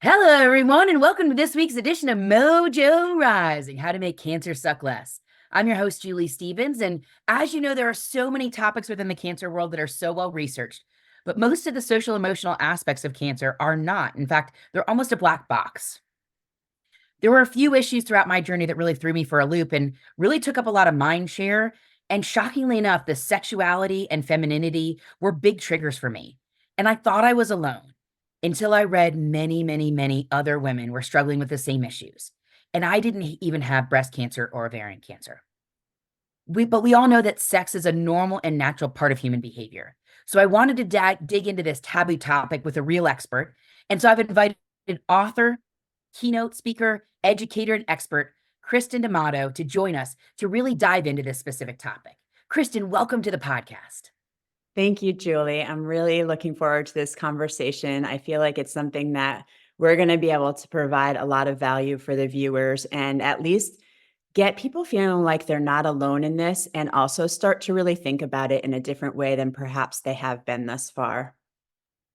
Hello, everyone, and welcome to this week's edition of MOJO Rising, How to Make Cancer Suck Less. I'm your host, Julie Stevens, and as you know, there are so many topics within the cancer world that are so well researched, but most of the social emotional aspects of cancer are not. In fact, they're almost a black box. There were a few issues throughout my journey that really threw me for a loop and really took up a lot of mind share. And shockingly enough, the sexuality and femininity were big triggers for me. And I thought I was alone until I read many other women were struggling with the same issues. And I didn't even have breast cancer or ovarian cancer. But we all know that sex is a normal and natural part of human behavior. So I wanted to dig into this taboo topic with a real expert. And so I've invited author, keynote speaker, educator, and expert, Kristen D'Amato, to join us to really dive into this specific topic. Kristen, welcome to the podcast. Thank you, Julie. I'm really looking forward to this conversation. I feel like it's something that we're going to be able to provide a lot of value for the viewers and at least get people feeling like they're not alone in this and also start to really think about it in a different way than perhaps they have been thus far.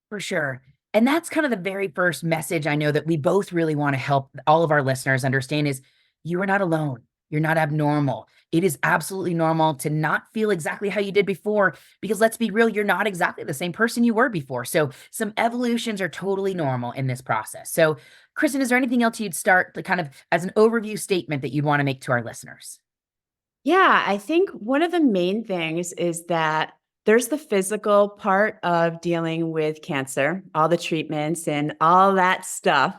For sure. And that's kind of the very first message I know that we both really want to help all of our listeners understand is you are not alone. You're not abnormal. It is absolutely normal to not feel exactly how you did before, because let's be real, you're not exactly the same person you were before. So some evolutions are totally normal in this process. So, Kristen, is there anything else you'd start to kind of as an overview statement that you'd want to make to our listeners? Yeah, I think one of the main things is that there's the physical part of dealing with cancer, all the treatments and all that stuff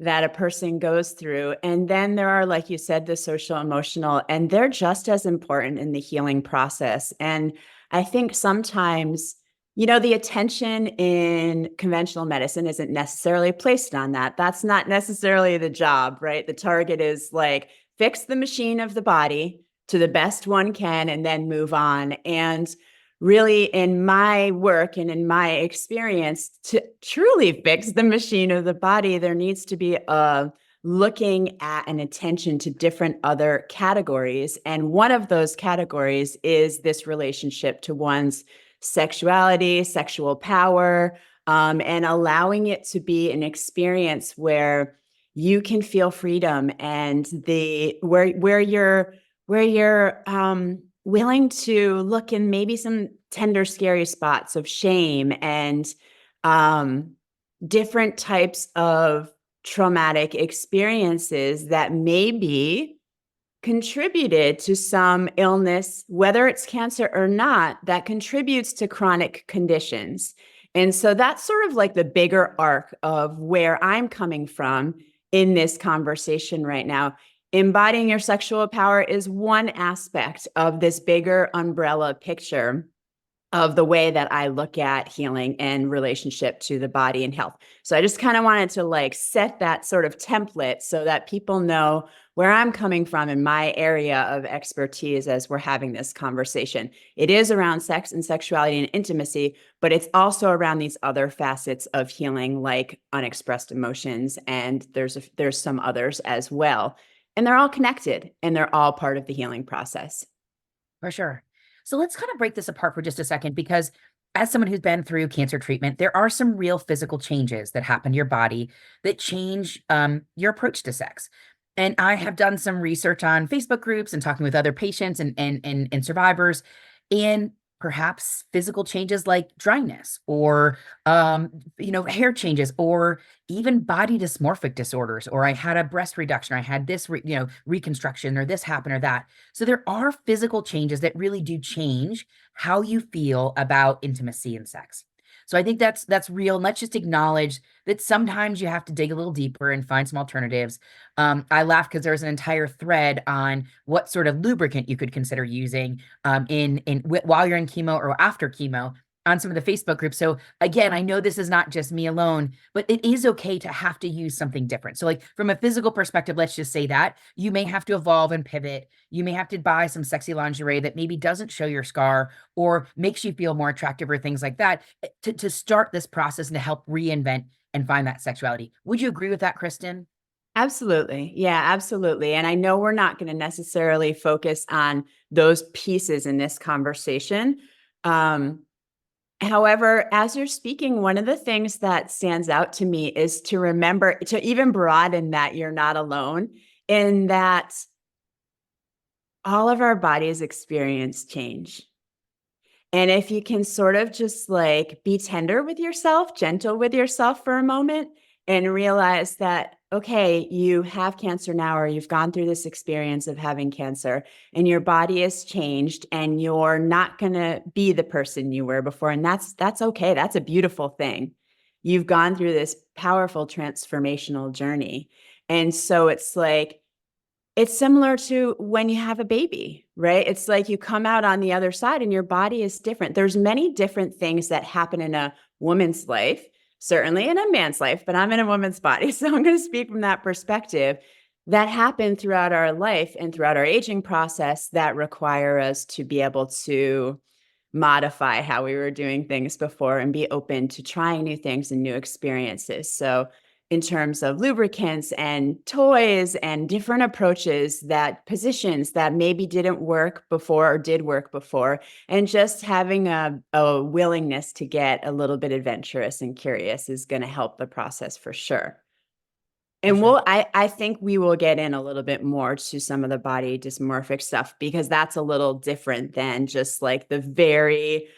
that a person goes through. And then there are, like you said, the social, emotional, and they're just as important in the healing process. And I think sometimes, the attention in conventional medicine isn't necessarily placed on that. That's not necessarily the job, right? The target is like fix the machine of the body to the best one can and then move on. And really, in my work and in my experience, to truly fix the machine of the body, there needs to be a looking at and attention to different other categories. And one of those categories is this relationship to one's sexuality, sexual power, and allowing it to be an experience where you can feel freedom and where you're willing to look in maybe some tender, scary spots of shame and different types of traumatic experiences that maybe contributed to some illness, whether it's cancer or not, that contributes to chronic conditions. And so that's sort of like the bigger arc of where I'm coming from in this conversation right now. Embodying your sexual power is one aspect of this bigger umbrella picture of the way that I look at healing and relationship to the body and health. So I just kind of wanted to like set that sort of template so that people know where I'm coming from in my area of expertise as we're having this conversation. It is around sex and sexuality and intimacy, but it's also around these other facets of healing like unexpressed emotions, and there's some others as well. And they're all connected and they're all part of the healing process. For sure. So let's kind of break this apart for just a second, because as someone who's been through cancer treatment, there are some real physical changes that happen to your body that change your approach to sex. And I have done some research on Facebook groups and talking with other patients and survivors, and perhaps physical changes like dryness or hair changes or even body dysmorphic disorders, or I had a breast reduction, or I had this reconstruction, or this happened or that. So there are physical changes that really do change how you feel about intimacy and sex. So I think that's real. And let's just acknowledge that sometimes you have to dig a little deeper and find some alternatives. I laugh because there's an entire thread on what sort of lubricant you could consider using while you're in chemo or after chemo on some of the Facebook groups. So again, I know this is not just me alone, but it is okay to have to use something different. So like from a physical perspective, let's just say that you may have to evolve and pivot. You may have to buy some sexy lingerie that maybe doesn't show your scar or makes you feel more attractive or things like that to start this process and to help reinvent and find that sexuality. Would you agree with that, Kristen? Absolutely. Yeah, absolutely. And I know we're not going to necessarily focus on those pieces in this conversation. Um, However, as you're speaking, one of the things that stands out to me is to remember to even broaden that you're not alone, in that all of our bodies experience change. And if you can sort of just like be tender with yourself, gentle with yourself for a moment, and realize that, okay, you have cancer now, or you've gone through this experience of having cancer, and your body has changed, and you're not going to be the person you were before. And that's okay. That's a beautiful thing. You've gone through this powerful transformational journey. And so it's like, it's similar to when you have a baby, right? It's like you come out on the other side and your body is different. There's many different things that happen in a woman's life, certainly in a man's life, but I'm in a woman's body. So I'm going to speak from that perspective, that happen throughout our life and throughout our aging process that require us to be able to modify how we were doing things before and be open to trying new things and new experiences. So in terms of lubricants and toys and different approaches, that positions that maybe didn't work before or did work before, and just having a willingness to get a little bit adventurous and curious is going to help the process for sure. For And sure. I think we will get in a little bit more to some of the body dysmorphic stuff, because that's a little different than just like the very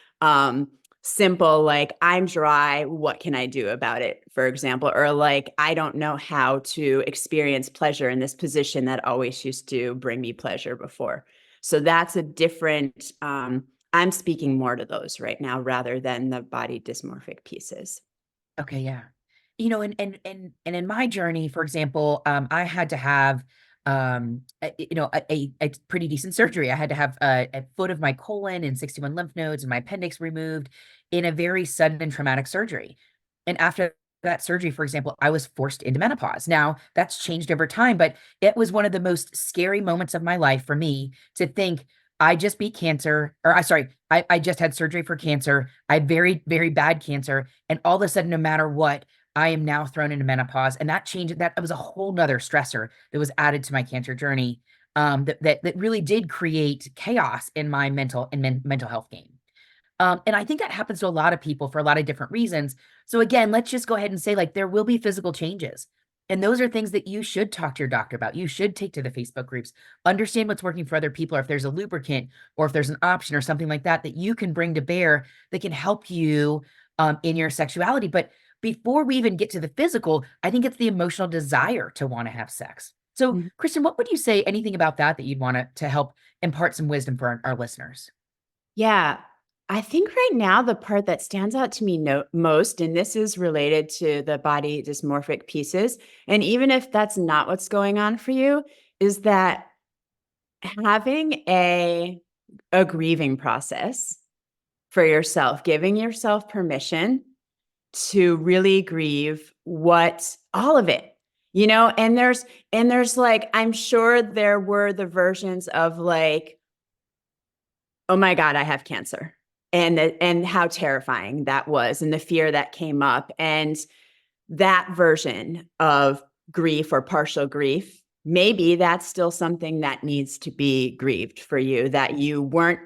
simple, like, I'm dry, what can I do about it, for example, or like, I don't know how to experience pleasure in this position that always used to bring me pleasure before. So that's a different, I'm speaking more to those right now rather than the body dysmorphic pieces. Okay, yeah. And in my journey, for example, I had to have a pretty decent surgery. I had to have a foot of my colon and 61 lymph nodes and my appendix removed in a very sudden and traumatic surgery. And after that surgery, for example, I was forced into menopause. Now, that's changed over time, but it was one of the most scary moments of my life for me to think I just beat cancer, or I sorry, I just had surgery for cancer. I had very, very bad cancer. And all of a sudden, no matter what, I am now thrown into menopause. And that changed, that was a whole nother stressor that was added to my cancer journey. That really did create chaos in my mental health game. And I think that happens to a lot of people for a lot of different reasons. So again, let's just go ahead and say, like, there will be physical changes. And those are things that you should talk to your doctor about. You should take to the Facebook groups, understand what's working for other people, or if there's a lubricant or if there's an option or something like that that you can bring to bear that can help you in your sexuality. But before we even get to the physical, I think it's the emotional desire to want to have sex. So, Mhm. Kristen, what would you say, anything about that you'd want to help impart some wisdom for our listeners? Yeah. I think right now the part that stands out to me most, and this is related to the body dysmorphic pieces, and even if that's not what's going on for you, is that having a grieving process for yourself, giving yourself permission to really grieve what all of it, and there's like, I'm sure there were the versions of like, oh my God, I have cancer. And how terrifying that was, and the fear that came up. And that version of grief or partial grief, maybe that's still something that needs to be grieved for you, that you weren't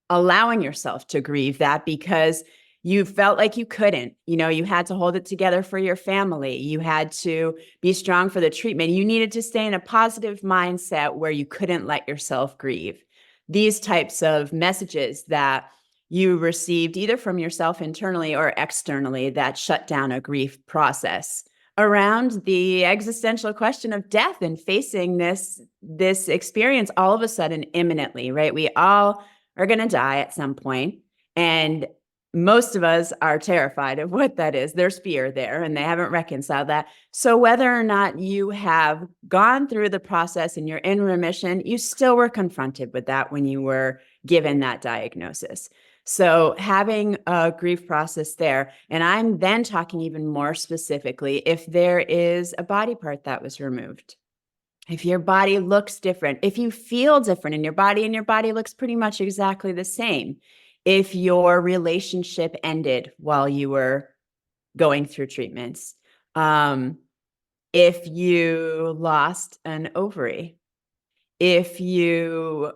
allowing yourself to grieve that because you felt like you couldn't. You had to hold it together for your family. You had to be strong for the treatment. You needed to stay in a positive mindset where you couldn't let yourself grieve. These types of messages that you received either from yourself internally or externally that shut down a grief process around the existential question of death and facing this experience all of a sudden imminently, right? We all are going to die at some point, and most of us are terrified of what that is. There's fear there, and they haven't reconciled that. So whether or not you have gone through the process and you're in remission, you still were confronted with that when you were given that diagnosis. So having a grief process there, and I'm then talking even more specifically, if there is a body part that was removed, if your body looks different, if you feel different in your body and your body looks pretty much exactly the same, if your relationship ended while you were going through treatments, if you lost an ovary, if you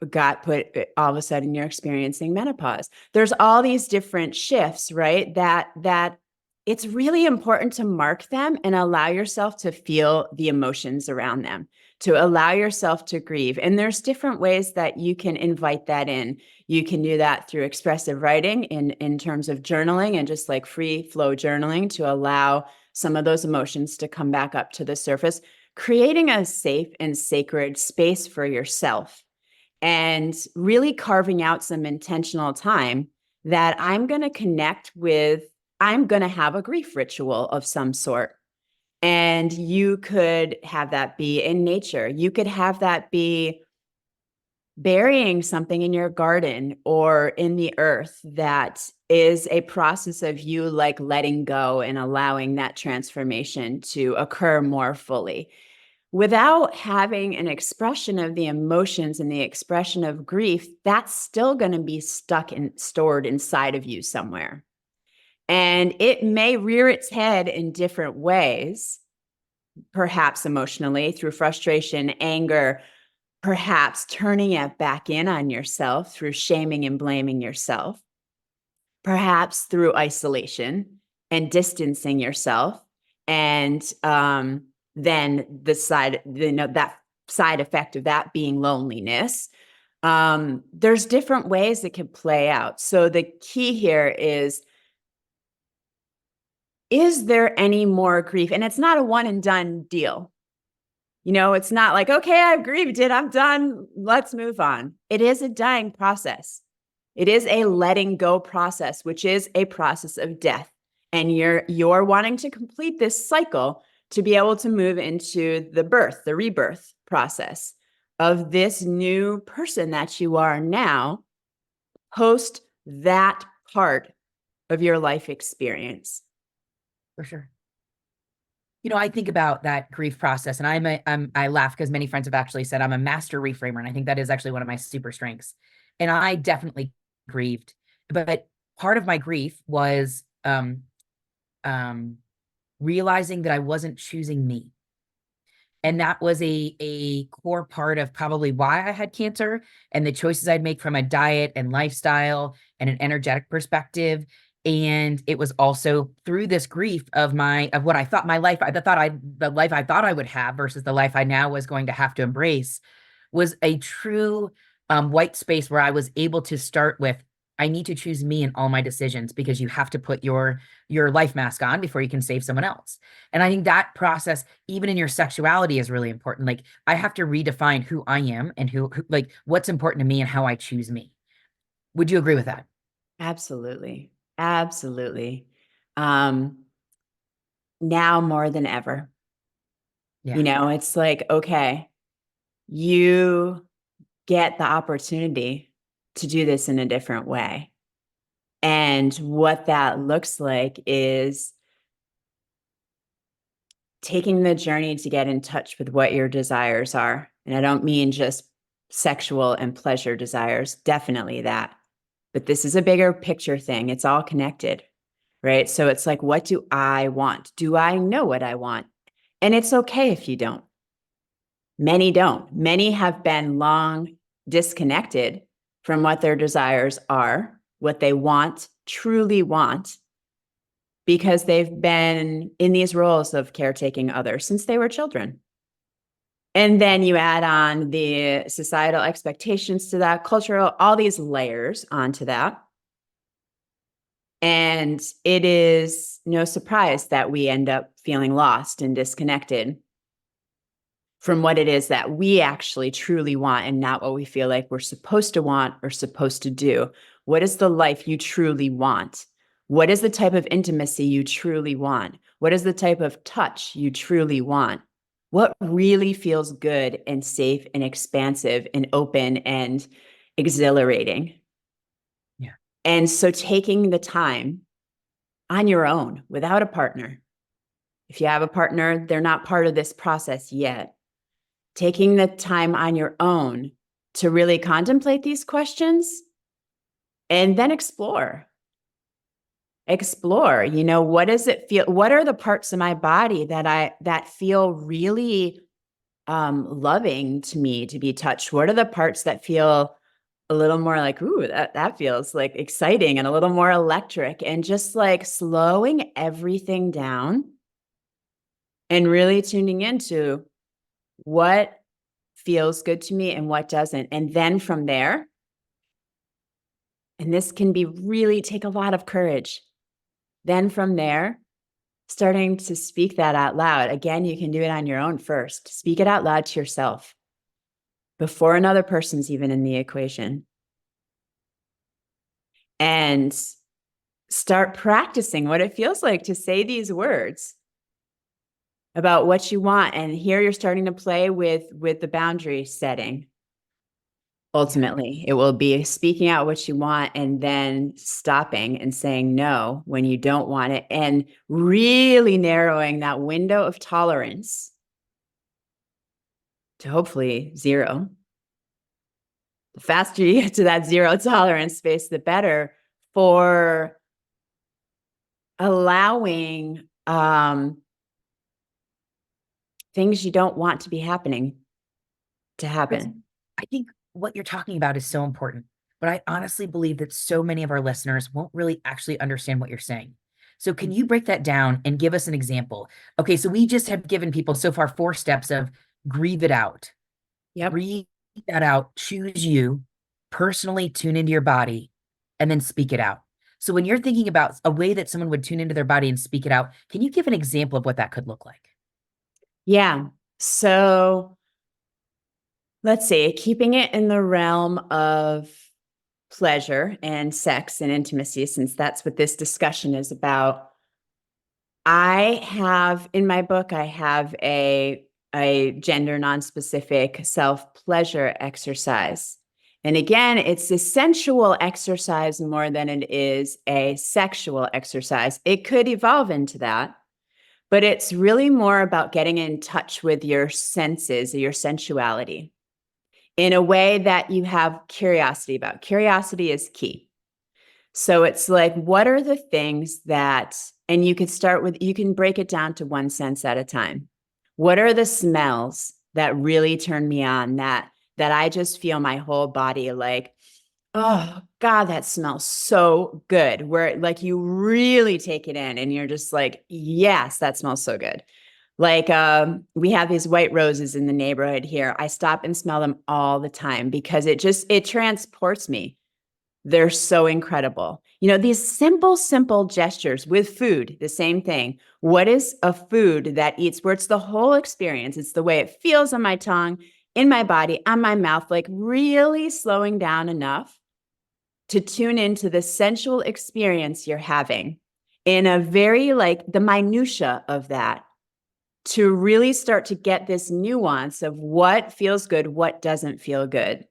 got put, all of a sudden you're experiencing menopause. There's all these different shifts, right? That it's really important to mark them and allow yourself to feel the emotions around them, to allow yourself to grieve. And there's different ways that you can invite that in. You can do that through expressive writing in terms of journaling and just like free flow journaling to allow some of those emotions to come back up to the surface, creating a safe and sacred space for yourself and really carving out some intentional time that I'm going to connect with. I'm going to have a grief ritual of some sort. And you could have that be in nature. You could have that be burying something in your garden or in the earth that is a process of you like letting go and allowing that transformation to occur more fully. Without having an expression of the emotions and the expression of grief, that's still going to be stuck and stored inside of you somewhere. And it may rear its head in different ways, perhaps emotionally through frustration, anger, perhaps turning it back in on yourself through shaming and blaming yourself, perhaps through isolation and distancing yourself. And then the side, that side effect of that being loneliness. There's different ways it can play out. So the key here is there any more grief? And it's not a one and done deal. It's not like, okay, I've grieved it, I'm done, let's move on. It is a dying process. It is a letting go process, which is a process of death. And you're wanting to complete this cycle to be able to move into the birth, the rebirth process of this new person that you are now, post that part of your life experience. For sure. I think about that grief process, and I laugh because many friends have actually said I'm a master reframer, and I think that is actually one of my super strengths. And I definitely grieved, but part of my grief was realizing that I wasn't choosing me. And that was a core part of probably why I had cancer and the choices I'd make from a diet and lifestyle and an energetic perspective. And it was also through this grief of what I thought my life, the life I thought I would have versus the life I now was going to have to embrace, was a true white space where I was able to start with, I need to choose me in all my decisions, because you have to put your life mask on before you can save someone else. And I think that process, even in your sexuality, is really important. Like, I have to redefine who I am and who like what's important to me and how I choose me. Would you agree with that? Absolutely. Absolutely. Now more than ever. Yeah. It's like, okay, you get the opportunity to do this in a different way. And what that looks like is taking the journey to get in touch with what your desires are. And I don't mean just sexual and pleasure desires, definitely that. But this is a bigger picture thing. It's all connected, right? So it's like, what do I want? Do I know what I want? And it's okay if you don't. Many don't. Many have been long disconnected from what their desires are, what they want, truly want, because they've been in these roles of caretaking others since they were children. And then you add on the societal expectations to that, cultural, all these layers onto that. And it is no surprise that we end up feeling lost and disconnected from what it is that we actually truly want and not what we feel like we're supposed to want or supposed to do. What is the life you truly want? What is the type of intimacy you truly want? What is the type of touch you truly want? What really feels good and safe and expansive and open and exhilarating? Yeah. And so taking the time on your own without a partner. If you have a partner, they're not part of this process yet. Taking the time on your own to really contemplate these questions and then explore. What does it feel? What are the parts of my body that feel really loving to me to be touched? What are the parts that feel a little more like, ooh, that feels like exciting and a little more electric, and just like slowing everything down and really tuning into what feels good to me and what doesn't. And then from there, and this can be really take a lot of courage. Then from there, starting to speak that out loud. Again, you can do it on your own first. Speak it out loud to yourself before another person's even in the equation. And start practicing what it feels like to say these words about what you want. And here you're starting to play with the boundary setting. Ultimately, it will be speaking out what you want and then stopping and saying no when you don't want it, and really narrowing that window of tolerance to hopefully zero. The faster you get to that zero tolerance space, the better for allowing things you don't want to be happening to happen. I think what you're talking about is so important, but I honestly believe that so many of our listeners won't really actually understand what you're saying. So can you break that down and give us an example? Okay, so we just have given people so far 4 steps of grieve it out. Yep. Breathe that out, choose you, personally tune into your body, and then speak it out. So when you're thinking about a way that someone would tune into their body and speak it out, can you give an example of what that could look like? Yeah. So let's see, keeping it in the realm of pleasure and sex and intimacy, since that's what this discussion is about. I have in my book, I have a gender non-specific self-pleasure exercise. And again, it's a sensual exercise more than it is a sexual exercise. It could evolve into that, but it's really more about getting in touch with your senses, your sensuality, in a way that you have curiosity about. Curiosity is key. So it's like, what are the things that, and you can break it down to one sense at a time. What are the smells that really turn me on, that I just feel my whole body like, oh God, that smells so good, where like you really take it in and you're just like, yes, that smells so good. Like we have these white roses in the neighborhood here. I stop and smell them all the time because it transports me. They're so incredible. You know, these simple gestures with food, the same thing. What is a food that eats where it's the whole experience? It's the way it feels on my tongue, in my body, on my mouth, like really slowing down enough to tune into the sensual experience you're having in a very like the minutia of that, to really start to get this nuance of what feels good, what doesn't feel good.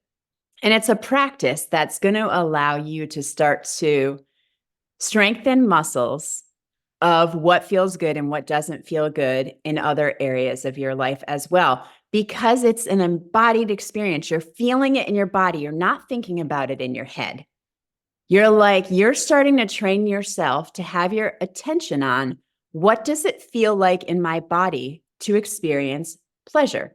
And it's a practice that's going to allow you to start to strengthen muscles of what feels good and what doesn't feel good in other areas of your life as well, because it's an embodied experience. You're feeling it in your body. You're not thinking about it in your head. You're starting to train yourself to have your attention on, what does it feel like in my body to experience pleasure?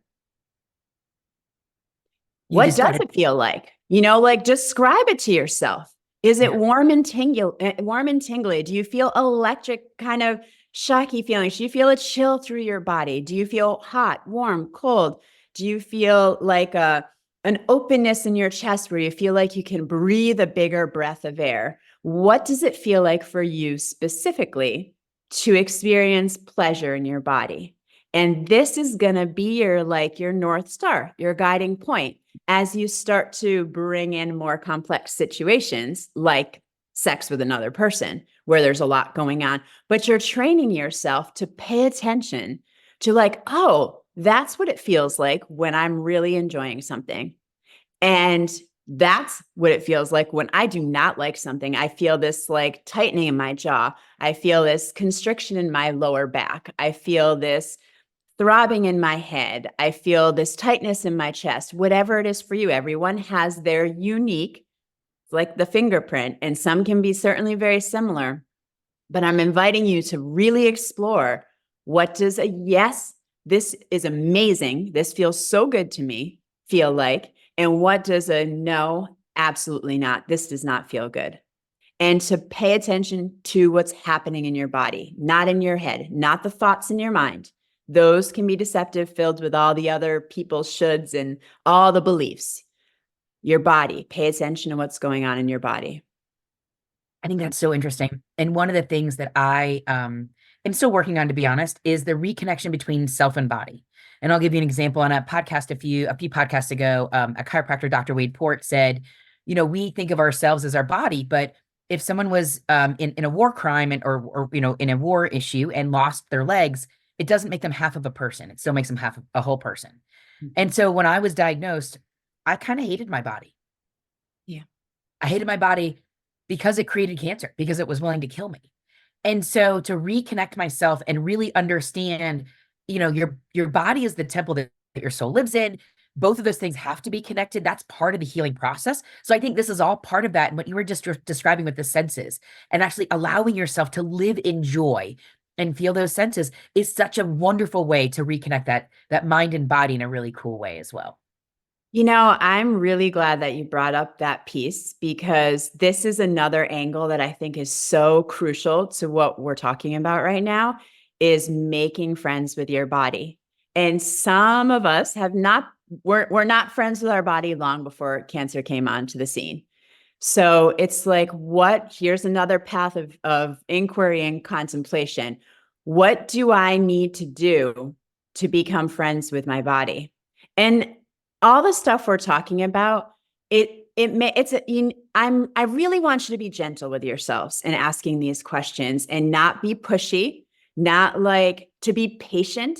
What does it feel like? You know, like describe it to yourself. Is it warm and tingly? Do you feel electric kind of shocky feelings? Do you feel a chill through your body? Do you feel hot, warm, cold? Do you feel like an openness in your chest where you feel like you can breathe a bigger breath of air? What does it feel like for you specifically to experience pleasure in your body? And this is going to be your North Star, your guiding point as you start to bring in more complex situations like sex with another person, where there's a lot going on, but you're training yourself to pay attention to like, oh, that's what it feels like when I'm really enjoying something. And that's what it feels like when I do not like something. I feel this like tightening in my jaw. I feel this constriction in my lower back. I feel this throbbing in my head. I feel this tightness in my chest. Whatever it is for you, everyone has their unique, like the fingerprint, and some can be certainly very similar. But I'm inviting you to really explore, what does a yes this is amazing. This feels so good to me, feel like. And what does a no, absolutely not. This does not feel good. And to pay attention to what's happening in your body, not in your head, not the thoughts in your mind. Those can be deceptive, filled with all the other people's shoulds and all the beliefs. Your body, pay attention to what's going on in your body. I think that's so interesting. And one of the things that I am still working on, to be honest, is the reconnection between self and body. And I'll give you an example. On a podcast a few podcasts ago, a chiropractor, Dr. Wade Port, said, we think of ourselves as our body, but if someone was in a war crime or in a war issue and lost their legs, it doesn't make them half of a person. It still makes them half of a whole person. And so when I was diagnosed, I kind of hated my body. Yeah. I hated my body because it created cancer, because it was willing to kill me. And so to reconnect myself and really understand, your body is the temple that your soul lives in. Both of those things have to be connected. That's part of the healing process. So I think this is all part of that. And what you were just describing with the senses and actually allowing yourself to live in joy and feel those senses is such a wonderful way to reconnect that mind and body in a really cool way as well. I'm really glad that you brought up that piece, because this is another angle that I think is so crucial to what we're talking about right now, is making friends with your body. And some of us we're not friends with our body long before cancer came onto the scene. So it's like, here's another path of inquiry and contemplation. What do I need to do to become friends with my body? And all the stuff we're talking about, I really want you to be gentle with yourselves and asking these questions and not be pushy, not like to be patient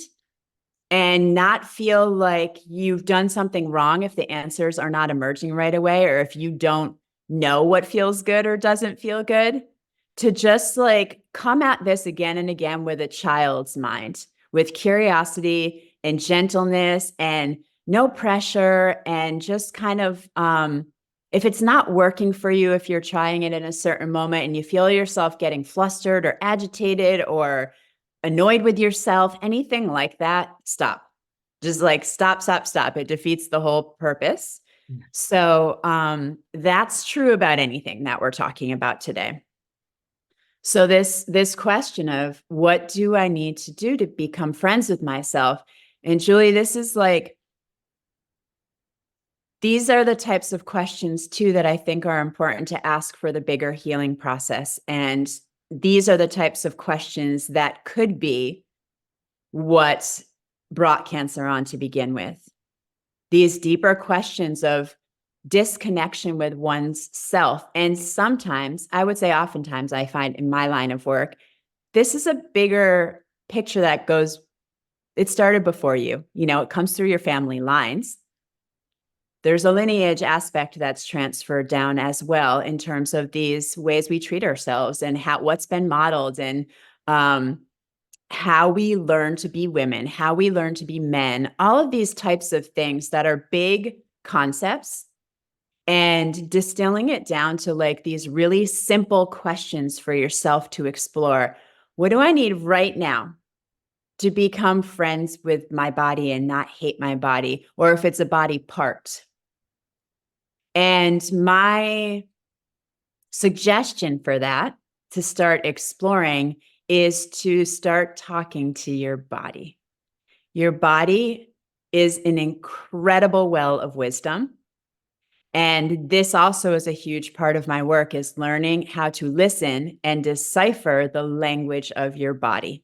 and not feel like you've done something wrong if the answers are not emerging right away, or if you don't know what feels good or doesn't feel good, to just like come at this again and again with a child's mind, with curiosity and gentleness and no pressure, and just kind of, if it's not working for you, if you're trying it in a certain moment and you feel yourself getting flustered or agitated or annoyed with yourself, anything like that, stop. Just like stop. It defeats the whole purpose. Yeah. So that's true about anything that we're talking about today. So this question of what do I need to do to become friends with myself? And Julie, this is like, these are the types of questions too that I think are important to ask for the bigger healing process. And these are the types of questions that could be what brought cancer on to begin with. These deeper questions of disconnection with one's self. And sometimes, I would say oftentimes, I find in my line of work, this is a bigger picture that goes, it started before you. It comes through your family lines. There's a lineage aspect that's transferred down as well, in terms of these ways we treat ourselves and what's been modeled, and how we learn to be women, how we learn to be men, all of these types of things that are big concepts, and distilling it down to like these really simple questions for yourself to explore. What do I need right now to become friends with my body and not hate my body, or if it's a body part? And my suggestion for that, to start exploring, is to start talking to your body. Your body is an incredible well of wisdom. And this also is a huge part of my work, is learning how to listen and decipher the language of your body.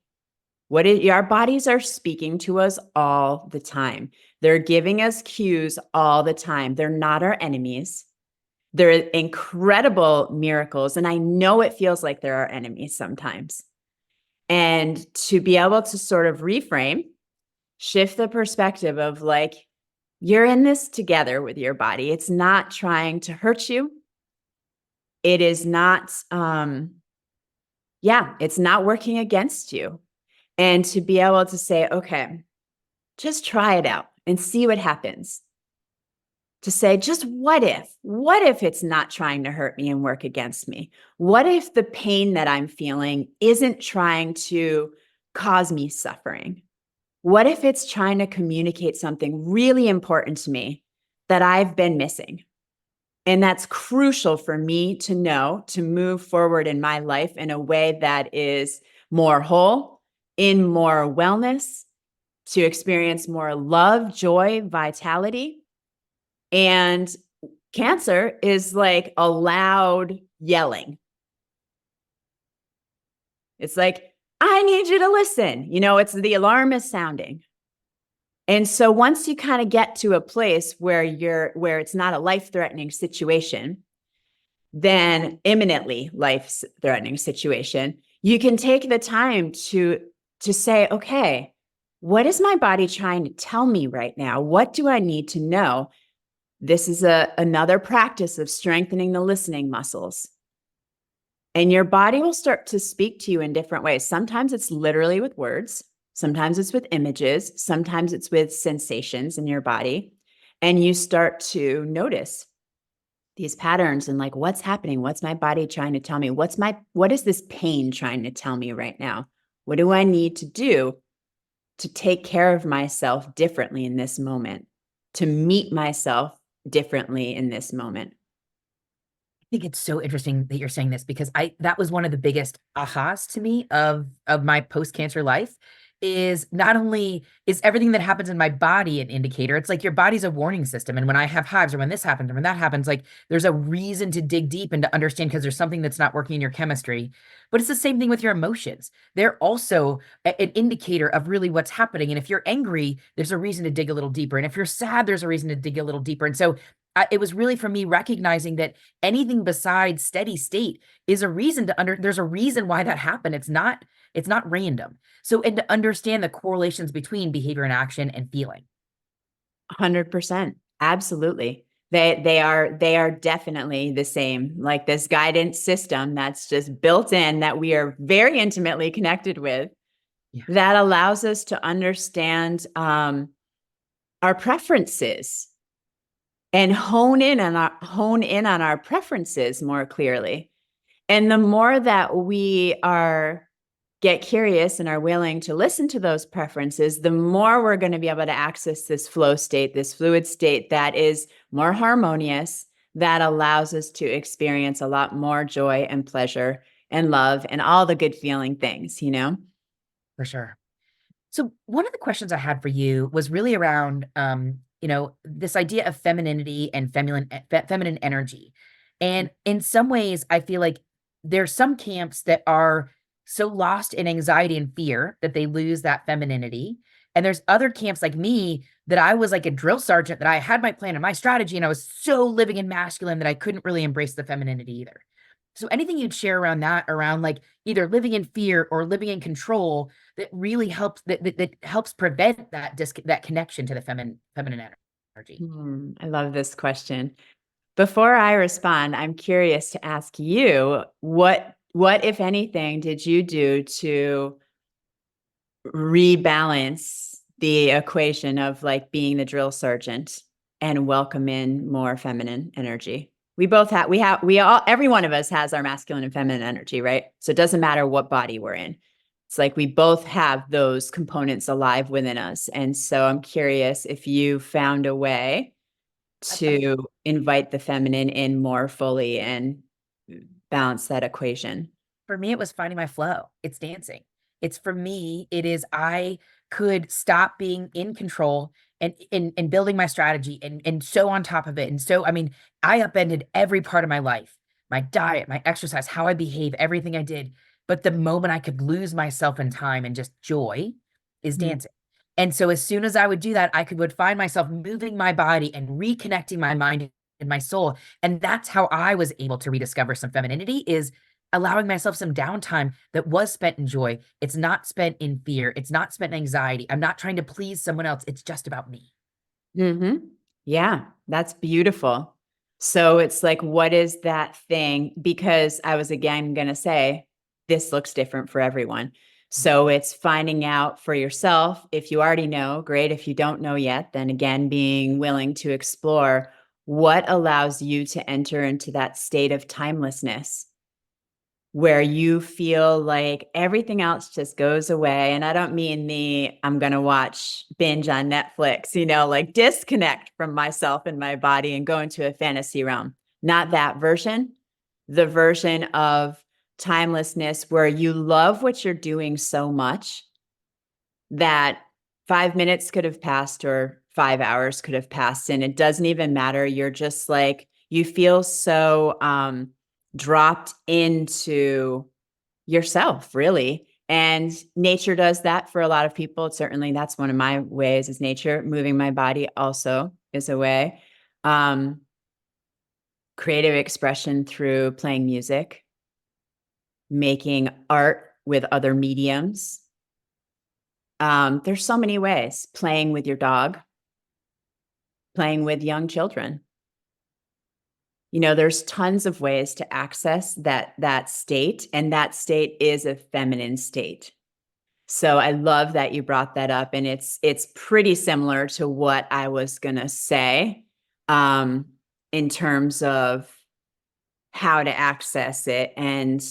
Our bodies are speaking to us all the time. They're giving us cues all the time. They're not our enemies. They're incredible miracles. And I know it feels like they're our enemies sometimes. And to be able to sort of reframe, shift the perspective of like, you're in this together with your body. It's not trying to hurt you. It is not, it's not working against you. And to be able to say, okay, just try it out and see what happens. To say, just what if it's not trying to hurt me and work against me? What if the pain that I'm feeling isn't trying to cause me suffering? What if it's trying to communicate something really important to me that I've been missing? And that's crucial for me to know to move forward in my life in a way that is more whole, in more wellness, to experience more love, joy, vitality. And Cancer is like a loud yelling. It's like, I need you to listen. It's the alarm is sounding. And so once you kind of get to a place where it's not a life-threatening situation, then imminently life-threatening situation, you can take the time to say, okay, what is my body trying to tell me right now? What do I need to know? This is another practice of strengthening the listening muscles. And your body will start to speak to you in different ways. Sometimes it's literally with words. Sometimes it's with images. Sometimes it's with sensations in your body. And you start to notice these patterns and like, what's happening? What's my body trying to tell me? What is this pain trying to tell me right now? What do I need to do to take care of myself differently in this moment, to meet myself differently in this moment? Think it's so interesting that you're saying this because that was one of the biggest ahas to me of my post-cancer life is not only is everything that happens in my body an indicator, it's like your body's a warning system. And when I have hives or when this happens or when that happens, like there's a reason to dig deep and to understand because there's something that's not working in your chemistry. But it's the same thing with your emotions. They're also an indicator of really what's happening. And if you're angry, there's a reason to dig a little deeper. And if you're sad, there's a reason to dig a little deeper. And so it was really for me recognizing that anything besides steady state is a reason there's a reason why that happened. It's not random. So, and to understand the correlations between behavior and action and feeling. 100%. Absolutely. They are definitely the same, like this guidance system that's just built in that we are very intimately connected with, Yeah, that allows us to understand our preferences and hone in on our preferences more clearly. And the more that we get curious and are willing to listen to those preferences, the more we're going to be able to access this flow state, this fluid state that is more harmonious, that allows us to experience a lot more joy and pleasure and love and all the good feeling things. for sure. So one of the questions I had for you was really around, this idea of femininity and feminine energy. And in some ways, I feel like there's some camps that are so lost in anxiety and fear that they lose that femininity. And there's other camps like me that I was like a drill sergeant, that I had my plan and my strategy, and I was so living in masculine that I couldn't really embrace the femininity either. So anything you'd share around that, around like either living in fear or living in control, that really helps that helps prevent that connection to the feminine energy. I love this question. Before I respond, I'm curious to ask you, what if anything did you do to rebalance the equation of like being the drill sergeant and welcome in more feminine energy? Every one of us has our masculine and feminine energy, right? So it doesn't matter what body we're in. It's like we both have those components alive within us. And so I'm curious if you found a way to invite the feminine in more fully and balance that equation. For me, it was finding my flow. It's dancing. It's for me, it is I could stop being in control and building my strategy and so on top of it. And so, I mean, I upended every part of my life, my diet, my exercise, how I behave, everything I did. But the moment I could lose myself in time and just joy is Mm. dancing. And so as soon as I would do that, would find myself moving my body and reconnecting my mind and my soul. And that's how I was able to rediscover some femininity, is allowing myself some downtime that was spent in joy. It's not spent in fear. It's not spent in anxiety. I'm not trying to please someone else. It's just about me. Yeah, that's beautiful. So it's like, what is that thing? Because I was again going to say, this looks different for everyone. So it's finding out for yourself. If you already know, great. If you don't know yet, then again, being willing to explore what allows you to enter into that state of timelessness, where you feel like everything else just goes away. And I don't mean I'm going to watch binge on Netflix, like disconnect from myself and my body and go into a fantasy realm. Not that version, the version of timelessness where you love what you're doing so much that 5 minutes could have passed or 5 hours could have passed, and it doesn't even matter. You're just like, you feel so dropped into yourself, really. And nature does that for a lot of people. Certainly that's one of my ways, is nature. Moving my body also is a way. Creative expression through playing music, making art with other mediums. There's so many ways. Playing with your dog, playing with young children. There's tons of ways to access that state, and that state is a feminine state. So I love that you brought that up, and it's pretty similar to what I was gonna say, in terms of how to access it. And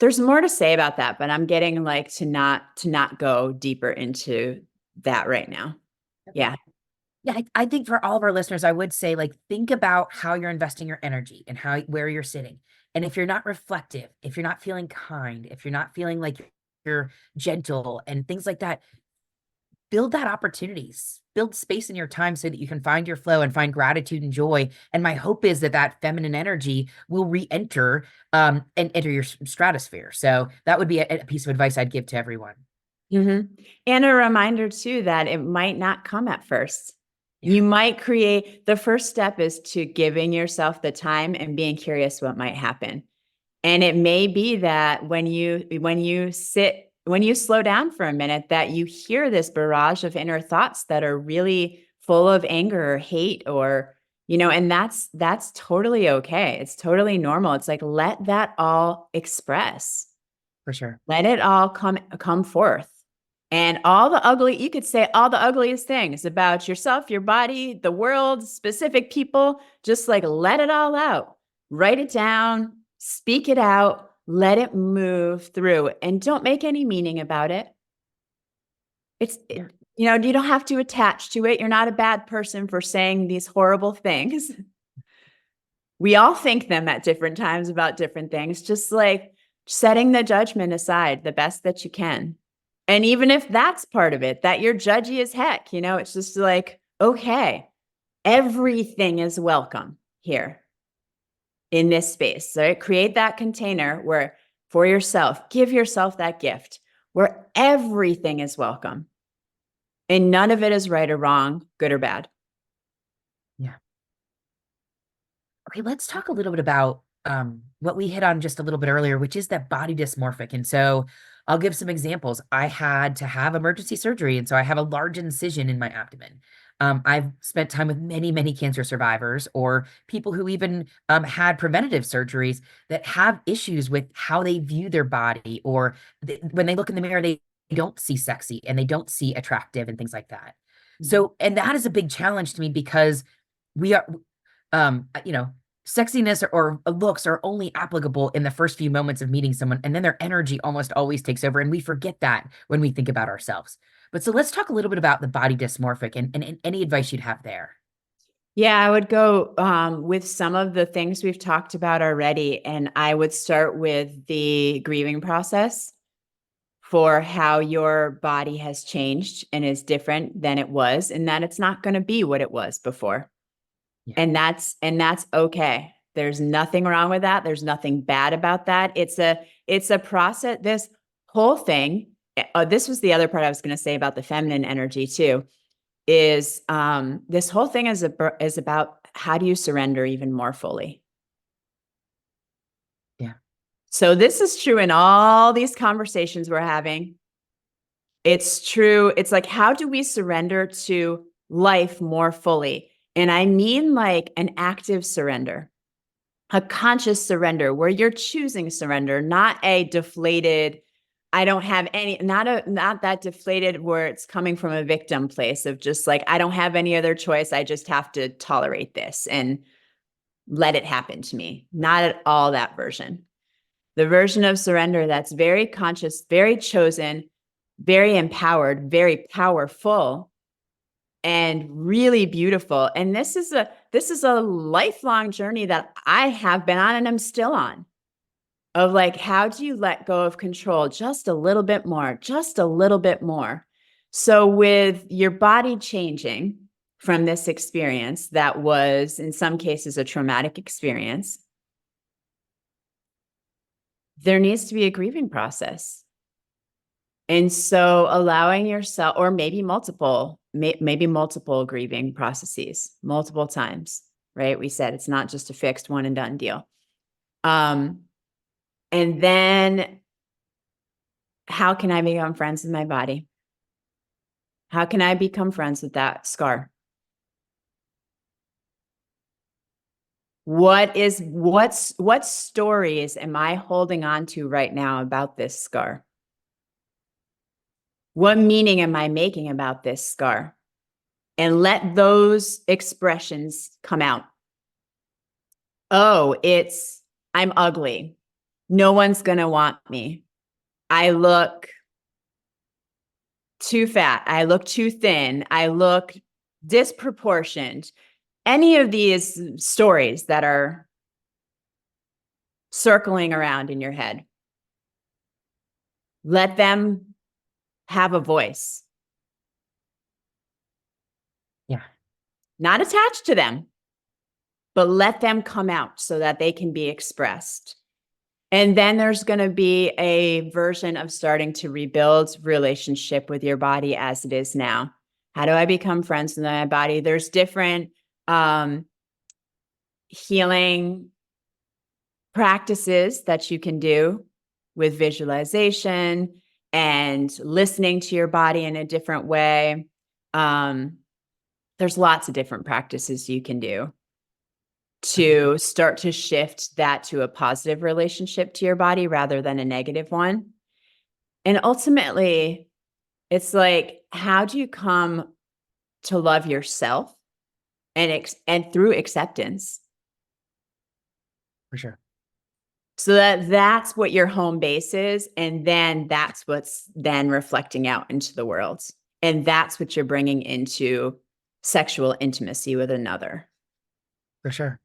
there's more to say about that, but I'm getting like to not go deeper into that right now. Okay. Yeah. Yeah, I think for all of our listeners, I would say, like, think about how you're investing your energy and where you're sitting. And if you're not reflective, if you're not feeling kind, if you're not feeling like you're gentle and things like that, build that opportunities, build space in your time so that you can find your flow and find gratitude and joy. And my hope is that that feminine energy will re-enter and enter your stratosphere. So that would be a piece of advice I'd give to everyone. Mm-hmm. And a reminder too, that it might not come at first. Yeah. You might create, the first step is to giving yourself the time and being curious what might happen. And it may be that when you slow down for a minute, that you hear this barrage of inner thoughts that are really full of anger or hate, or, and that's totally okay. It's totally normal. It's like, let that all express. For sure. Let it all come forth. And you could say all the ugliest things about yourself, your body, the world, specific people, just like let it all out. Write it down, speak it out, let it move through, and don't make any meaning about it. You don't have to attach to it. You're not a bad person for saying these horrible things. We all think them at different times about different things, just like setting the judgment aside the best that you can. And even if that's part of it, that you're judgy as heck, it's just like, okay, everything is welcome here in this space. So create that container where, for yourself, give yourself that gift where everything is welcome. And none of it is right or wrong, good or bad. Yeah. Okay, let's talk a little bit about what we hit on just a little bit earlier, which is that body dysmorphic. And so I'll give some examples. I had to have emergency surgery, and so I have a large incision in my abdomen. I've spent time with many, many cancer survivors, or people who even had preventative surgeries that have issues with how they view their body, or when they look in the mirror, they don't see sexy and they don't see attractive and things like that. So, and that is a big challenge to me, because we are, sexiness or looks are only applicable in the first few moments of meeting someone, and then their energy almost always takes over, and we forget that when we think about ourselves. But so let's talk a little bit about the body dysmorphic and any advice you'd have there. Yeah, I would go with some of the things we've talked about already, and I would start with the grieving process for how your body has changed and is different than it was, and that it's not going to be what it was before. Yeah. And that's okay. There's nothing wrong with that. There's nothing bad about that. It's a process. This whole thing, this was the other part I was going to say about the feminine energy too, is this whole thing is about how do you surrender even more fully? Yeah. So this is true in all these conversations we're having. It's true. It's like, how do we surrender to life more fully? And I mean like an active surrender, a conscious surrender where you're choosing surrender, not a deflated, I don't have any, not that deflated where it's coming from a victim place of just like, I don't have any other choice. I just have to tolerate this. And let it happen to me. Not at all that version. The version of surrender that's very conscious, very chosen, very empowered, very powerful, and really beautiful. And this is a lifelong journey that I have been on and I'm still on. Of like, how do you let go of control just a little bit more, just a little bit more? So with your body changing from this experience that was in some cases a traumatic experience, there needs to be a grieving process. And so allowing yourself, or maybe multiple grieving processes, multiple times, right? We said it's not just a fixed one and done deal. And then how can I become friends with my body? How can I become friends with that scar? What stories am I holding on to right now about this scar? What meaning am I making about this scar? And let those expressions come out. Oh, I'm ugly. No one's going to want me. I look too fat. I look too thin. I look disproportioned. Any of these stories that are circling around in your head, let them have a voice. Yeah. Not attached to them, but let them come out so that they can be expressed. And then there's going to be a version of starting to rebuild relationship with your body as it is now. How do I become friends with my body? There's different healing practices that you can do with visualization and listening to your body in a different way. There's lots of different practices you can do to start to shift that to a positive relationship to your body rather than a negative one. And ultimately, it's like, how do you come to love yourself and through acceptance? For sure. So that's what your home base is. And then that's what's then reflecting out into the world. And that's what you're bringing into sexual intimacy with another. For sure.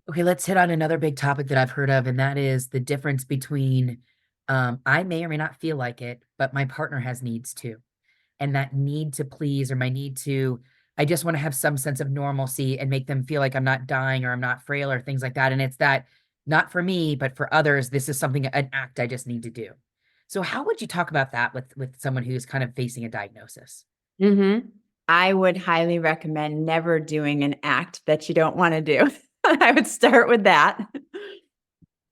Okay, let's hit on another big topic that I've heard of, and that is the difference between I may or may not feel like it, but my partner has needs too. And that need to please or my need to, I just want to have some sense of normalcy and make them feel like I'm not dying or I'm not frail or things like that. And it's that not for me, but for others, this is something, an act I just need to do. So how would you talk about that with someone who's kind of facing a diagnosis? Mm-hmm. I would highly recommend never doing an act that you don't want to do. I would start with that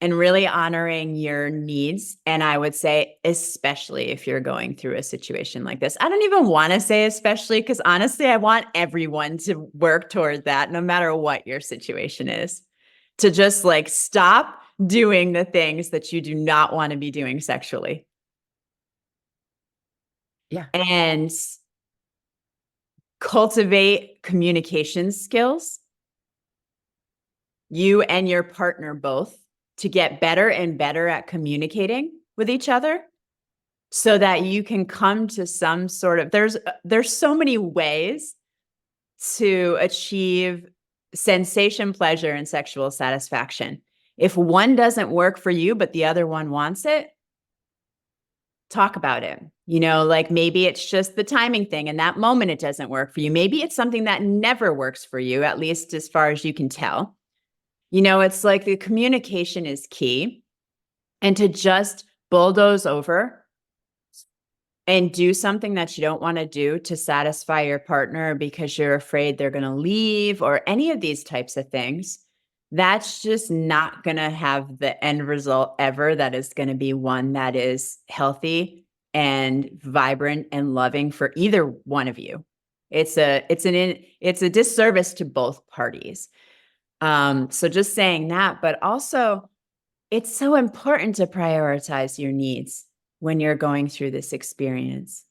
and really honoring your needs. And I would say, especially if you're going through a situation like this. I don't even want to say especially, because honestly, I want everyone to work toward that, no matter what your situation is, to just like stop doing the things that you do not want to be doing sexually. Yeah. And cultivate communication skills, you and your partner both, to get better and better at communicating with each other so that you can come to some sort of, there's so many ways to achieve sensation, pleasure, and sexual satisfaction. If one doesn't work for you, but the other one wants it, talk about it. Like maybe it's just the timing thing and that moment it doesn't work for you. Maybe it's something that never works for you, at least as far as you can tell. It's like the communication is key, and to just bulldoze over and do something that you don't want to do to satisfy your partner because you're afraid they're going to leave or any of these types of things, that's just not going to have the end result ever that is going to be one that is healthy and vibrant and loving for either one of you. It's a disservice to both parties. So just saying that, but also it's so important to prioritize your needs when you're going through this experience.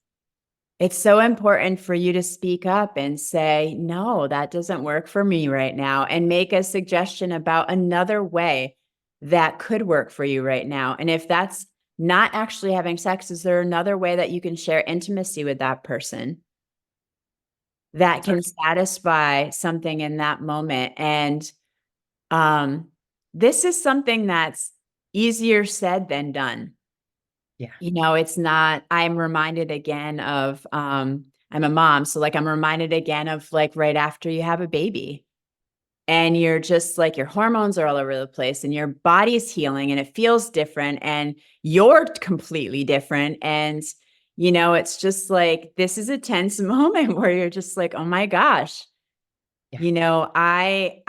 It's so important for you to speak up and say, no, that doesn't work for me right now, and make a suggestion about another way that could work for you right now. And if that's not actually having sex, is there another way that you can share intimacy with that person that It's so can satisfy something in that moment? And um, this is something that's easier said than done. yeah, You know, it's not, I'm reminded again of, I'm a mom. So like, I'm reminded again of like right after you have a baby and you're just like, your hormones are all over the place and your body's healing and it feels different and you're completely different. And, you know, it's just like, this is a tense moment where you're just like, oh my gosh, yeah, you know, I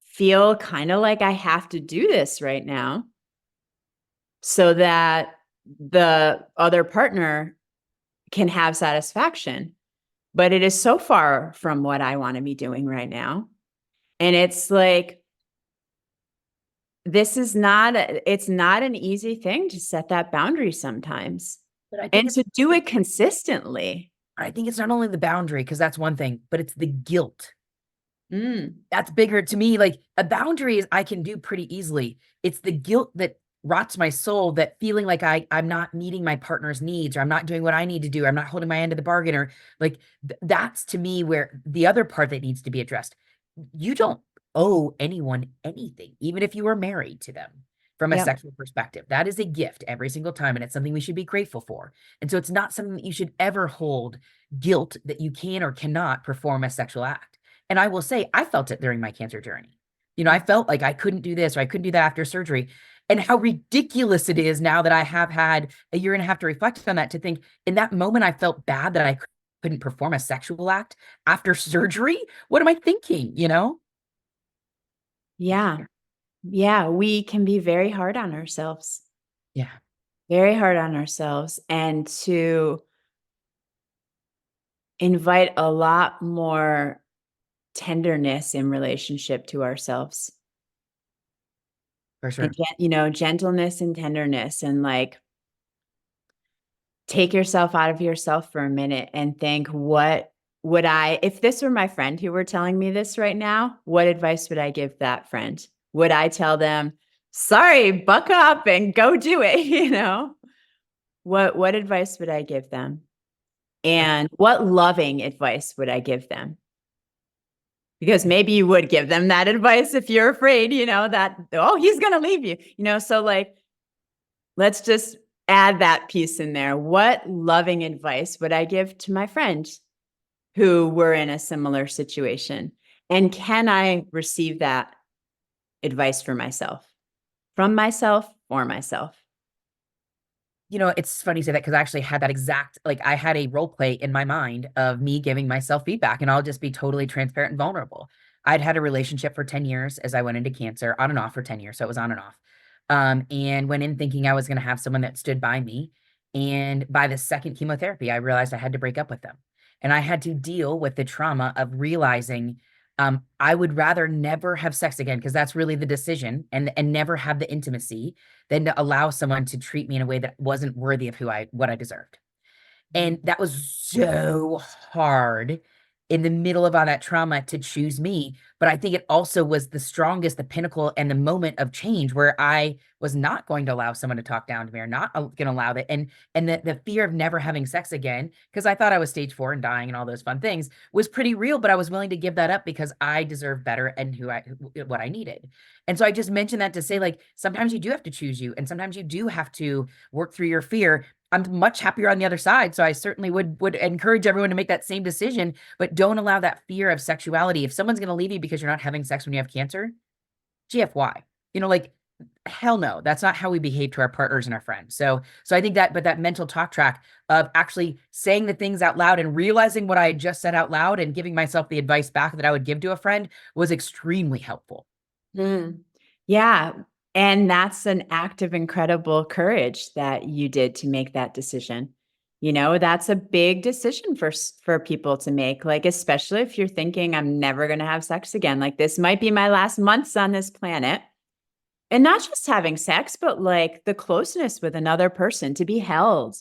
feel kind of like I have to do this right now so that the other partner can have satisfaction. But it is so far from what I want to be doing right now. And it's like, this is not, it's not an easy thing to set that boundary sometimes but and to do it consistently. I think it's not only the boundary, because that's one thing, but it's the guilt. Mm, That's bigger to me. Like a boundary is I can do pretty easily. It's the guilt that rots my soul, that feeling like I'm not meeting my partner's needs, or I'm not doing what I need to do. I'm not holding my end of the bargain, or like that's to me where the other part that needs to be addressed. You don't owe anyone anything, even if you are married to them from a yep. sexual perspective. That is a gift every single time, and it's something we should be grateful for. And so it's not something that you should ever hold guilt that you can or cannot perform a sexual act. And I will say, I felt it during my cancer journey. You know, I felt like I couldn't do this or I couldn't do that after surgery. And how ridiculous it is now that I have had a year and a half to reflect on that, to think in that moment I felt bad that I couldn't perform a sexual act after surgery. What am I thinking? You know? Yeah. Yeah. We can be very hard on ourselves, Yeah, very hard on ourselves, and to invite a lot more tenderness in relationship to ourselves. for And, sure. you know, gentleness and tenderness, and like, take yourself out of yourself for a minute and think, what would I, if this were my friend who were telling me this right now, what advice would I give that friend? Would I tell them, sorry, buck up and go do it? You know, what advice would I give them? And what loving advice would I give them? Because maybe you would give them that advice if you're afraid, you know, that, oh, he's going to leave you, you know, so like, let's just add that piece in there. What loving advice would I give to my friend who were in a similar situation? And can I receive that advice for myself, from myself, for myself? You know, it's funny you say that, because I actually had that exact, like, I had a role play in my mind of me giving myself feedback, and I'll just be totally transparent and vulnerable. I'd had a relationship for 10 years as I went into cancer, on and off for 10 years. So it was on and off. And went in thinking I was going to have someone that stood by me. And by the second chemotherapy, I realized I had to break up with them. And I had to deal with the trauma of realizing I would rather never have sex again, because that's really the decision, and never have the intimacy, than to allow someone to treat me in a way that wasn't worthy of what I deserved. And that was so hard in the middle of all that trauma to choose me. But I think it also was the strongest, the pinnacle, and the moment of change where I was not going to allow someone to talk down to me, or not going to allow that. And the fear of never having sex again, because I thought I was stage 4 and dying and all those fun things, was pretty real. But I was willing to give that up because I deserve better, and what I needed. And so I just mentioned that to say, like, sometimes you do have to choose you, and sometimes you do have to work through your fear. I'm much happier on the other side. So I certainly would encourage everyone to make that same decision, but don't allow that fear of sexuality. If someone's going to leave you because you're not having sex when you have cancer, GFY. You know, like, hell no, that's not how we behave to our partners and our friends. So I think that, but that mental talk track of actually saying the things out loud and realizing what I had just said out loud and giving myself the advice back that I would give to a friend was extremely helpful. Mm. Yeah. And that's an act of incredible courage that you did to make that decision. You know, that's a big decision for people to make, like, especially if you're thinking, I'm never going to have sex again. Like, this might be my last months on this planet. And not just having sex, but like the closeness with another person, to be held,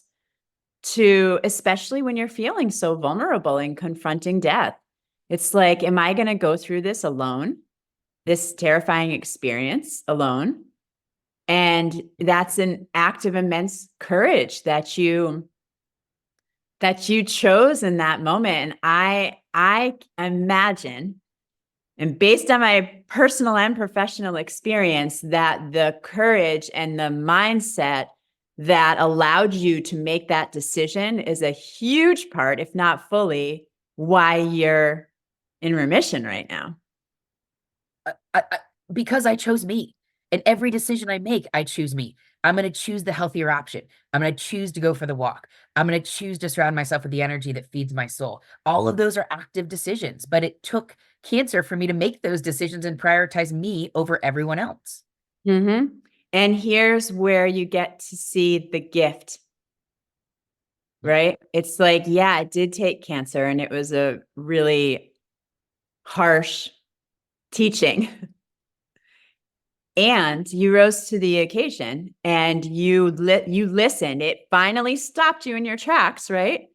to, especially when you're feeling so vulnerable and confronting death. It's like, am I going to go through this alone? This terrifying experience alone? And that's an act of immense courage that you chose in that moment. And I imagine, and based on my personal and professional experience, that the courage and the mindset that allowed you to make that decision is a huge part, if not fully, why you're in remission right now. Because I chose me. And every decision I make, I choose me. I'm going to choose the healthier option. I'm going to choose to go for the walk. I'm going to choose to surround myself with the energy that feeds my soul. All of those are active decisions, but it took cancer for me to make those decisions and prioritize me over everyone else. Mm-hmm. And here's where you get to see the gift, right? It's like, yeah, it did take cancer and it was a really harsh teaching. And you rose to the occasion and you listened. It finally stopped you in your tracks, right?